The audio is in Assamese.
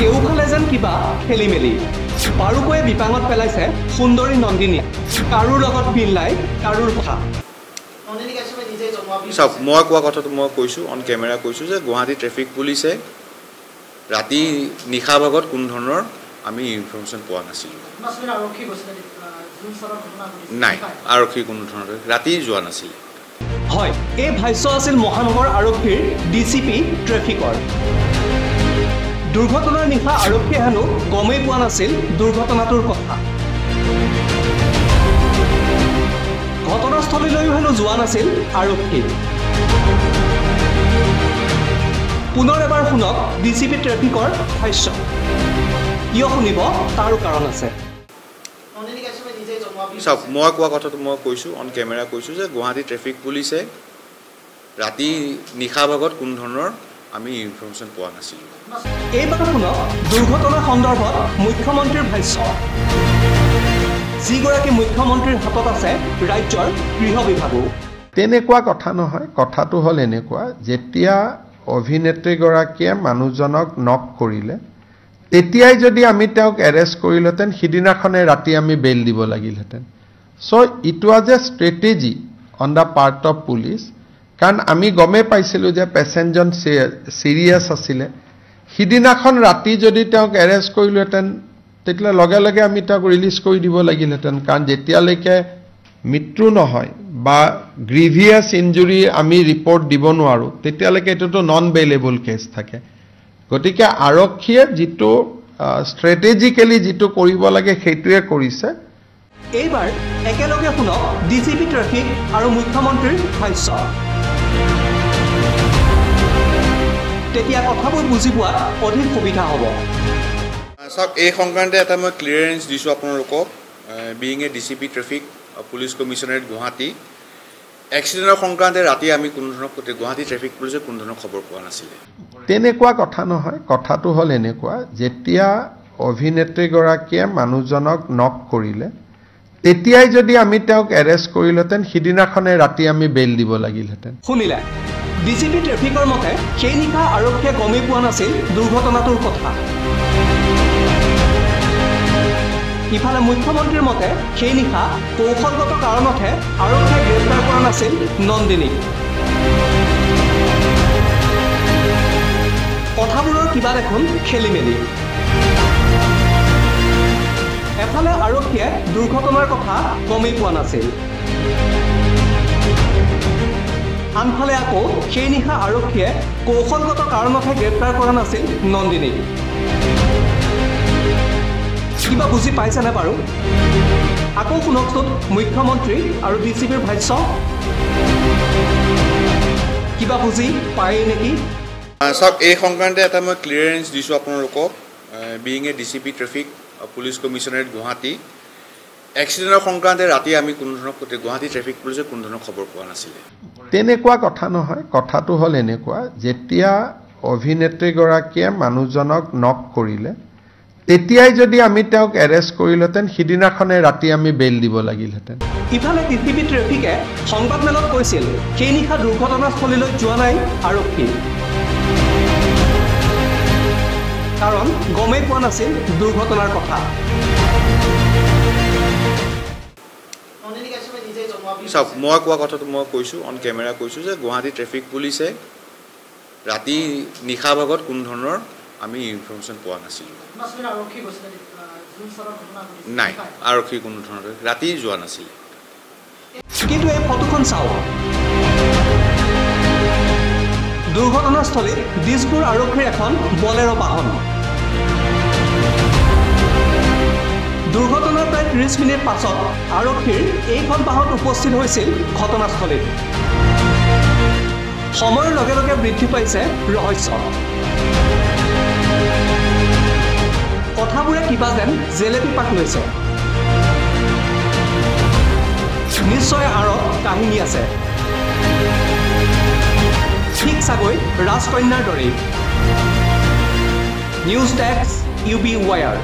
কেউফালে যেন কিবা খেলিমেলি বাৰুকৈয়ে বিপাঙত পেলাইছে সুন্দৰী নন্দিনী কাৰুৰ লগত মিলাই কাৰুৰ কথা চাওক মই কোৱা কথাটো মই কৈছোঁ অন কেমেৰা কৈছোঁ যে গুৱাহাটী ট্ৰেফিক পুলিচে ৰাতি নিশা ভাগত কোনো ধৰণৰ আমি ইনফৰমেশ্যন পোৱা নাছিলোঁ নাই আৰক্ষী কোনো ধৰণৰ ৰাতি যোৱা নাছিল হয় এই ভাষ্য আছিল মহানগৰ আৰক্ষীৰ ডিচিপি ট্ৰেফিকৰ দুৰ্ঘটনাৰ নিশা আৰক্ষীয়ে হেনো গমেই পোৱা নাছিল দুৰ্ঘটনাটোৰ কথা ঘটনাস্থলীলৈও হেনো যোৱা নাছিল আৰক্ষী পুনৰ এবাৰ শুনক ডিচিপি ট্ৰেফিকৰ ভাষ্য কিয় শুনিব তাৰো কাৰণ আছে চাওক মই কোৱা কথাটো মই কৈছোঁ অন কেমেৰা কৈছোঁ যে গুৱাহাটী ট্ৰেফিক পুলিচে ৰাতি নিশা ভাগত কোনো ধৰণৰ আমি ইনফৰমেশ্যন পোৱা নাছিলোঁ এইবাৰ শুনক দুৰ্ঘটনা সন্দৰ্ভত মুখ্যমন্ত্ৰীৰ ভাষ্য যিগৰাকী মুখ্যমন্ত্ৰীৰ হাতত আছে ৰাজ্যৰ গৃহ বিভাগো তেনেকুৱা কথা নহয় কথাটো হ'ল এনেকুৱা যেতিয়া অভিনেত্ৰীগৰাকীয়ে মানুহজনক নক কৰিলে তেতিয়াই যদি আমি তেওঁক এৰেষ্ট কৰিলেহেঁতেন সিদিনাখনে ৰাতি আমি বেইল দিব লাগিলহেঁতেন so' it was a strategy on the part of police কাৰণ আমি গমেই পাইছিলোঁ যে পেচেণ্টজন চিৰিয়াছ আছিলে সিদিনাখন ৰাতি যদি তেওঁক এৰেষ্ট কৰিলোহেঁতেন তেতিয়াহ'লে লগে লগে আমি তেওঁক ৰিলিজ কৰি দিব লাগিলহেঁতেন কাৰণ যেতিয়ালৈকে মৃত্যু নহয় বা গ্ৰিভিয়াছ ইঞ্জুৰি আমি ৰিপৰ্ট দিব নোৱাৰোঁ তেতিয়ালৈকে এইটোতো নন বেইলেবল কেছ থাকে গতিকে আৰক্ষীয়ে যিটো ষ্ট্ৰেটেজিকেলি যিটো কৰিব লাগে সেইটোৱে কৰিছে এইবাৰ একেলগে শুনক ডিচিপি ট্ৰেফিক আৰু মুখ্যমন্ত্ৰীৰ ভাষ্য তেতিয়া কথাবোৰ বুজি পোৱাত অধিক সুবিধা হ'ব চাওক এই সংক্ৰান্তে এটা মই ক্লিয়াৰেঞ্চ দিছোঁ আপোনালোকক being a DCP traffic police commissionerate Guwahati এক্সিডেণ্টৰ সংক্ৰান্তে ৰাতি আমি কোনো ধৰণৰ গুৱাহাটী ট্ৰেফিক পুলিচে কোনো ধৰণৰ খবৰ পোৱা নাছিলে তেনেকুৱা কথা নহয় কথাটো হ'ল এনেকুৱা যেতিয়া অভিনেত্ৰীগৰাকীয়ে মানুহজনক নক কৰিলে তেতিয়াই যদি আমি তেওঁক এৰেষ্ট কৰিলেহেঁতেন সিদিনাখনে ৰাতি আমি বেইল দিব লাগিলহেঁতেন শুনিলে ডিচিপি ট্ৰেফিকৰ মতে সেই নিশা আৰক্ষীয়ে গমেই পোৱা নাছিল দুৰ্ঘটনাটোৰ কথা ইফালে মুখ্যমন্ত্ৰীৰ মতে সেই নিশা কৌশলগত কাৰণতহে আৰক্ষীয়ে গ্ৰেপ্তাৰ কৰা নাছিল নন্দিনীক কথাবোৰৰ কিবা দেখোন খেলিমেলি এফালে আৰক্ষীয়ে দুৰ্ঘটনাৰ কথা গমেই পোৱা নাছিল আনফালে আকৌ সেই নিশা আৰক্ষীয়ে কৌশলগত কাৰণতহে গ্ৰেপ্তাৰ কৰা নাছিল নন্দিনীক কিবা বুজি পাইছেনে বাৰু আকৌ শুনকচোন মুখ্যমন্ত্ৰী আৰু ডিচিপিৰ ভাষ্য কিবা বুজি পায় নেকি চাওক এই সংক্ৰান্তে এটা মই ক্লিয়াৰেঞ্চ দিছোঁ আপোনালোকক being a DCP traffic police commissionerate Guwahati এক্সিডেণ্টৰ সংক্ৰান্তে ৰাতি আমি কোনো ধৰণৰ গুৱাহাটী ট্ৰেফিক পুলিচে কোনো ধৰণৰ খবৰ পোৱা নাছিলে তেনেকুৱা কথা নহয় কথাটো হ'ল এনেকুৱা যেতিয়া অভিনেত্ৰীগৰাকীয়ে মানুহজনক নক কৰিলে তেতিয়াই যদি আমি তেওঁক এৰেষ্ট কৰিলেহেঁতেন সিদিনাখনে ৰাতি আমি বেইল দিব লাগিলহেঁতেন ইফালে ডিচিপি ট্ৰেফিকে সংবাদমেলত কৈছিল সেই নিশা দুৰ্ঘটনাস্থলীলৈ যোৱা নাই আৰক্ষী কাৰণ গমেই পোৱা নাছিল দুৰ্ঘটনাৰ কথা চাওক মই কোৱা কথাটো মই কৈছোঁ অন কেমেৰা কৈছোঁ যে গুৱাহাটী ট্ৰেফিক পুলিচে ৰাতি নিশা ভাগত কোনো ধৰণৰ আমি ইনফৰমেশ্যন পোৱা নাছিলোঁ নাই আৰক্ষী কোনো ধৰণৰ ৰাতি যোৱা নাছিল কিন্তু এই ফটোখন চাওক দুৰ্ঘটনাস্থলীত দিছপুৰ আৰক্ষীৰ এখন বলেৰো বাহন দুৰ্ঘটনাৰ প্ৰায় 30 মিনিট পাছত আৰক্ষীৰ এইখন বাহন উপস্থিত হৈছিল ঘটনাস্থলীত সময়ৰ লগে লগে বৃদ্ধি পাইছে ৰহস্য কথাবোৰে কিবা যেন জেলেপি পাক লৈছে নিশ্চয় আঁৰত কাহিনী আছে ঠিক চাগৈ ৰাজকন্যাৰ দৰেই নিউজ ডেস্ক UB ৱায়াৰ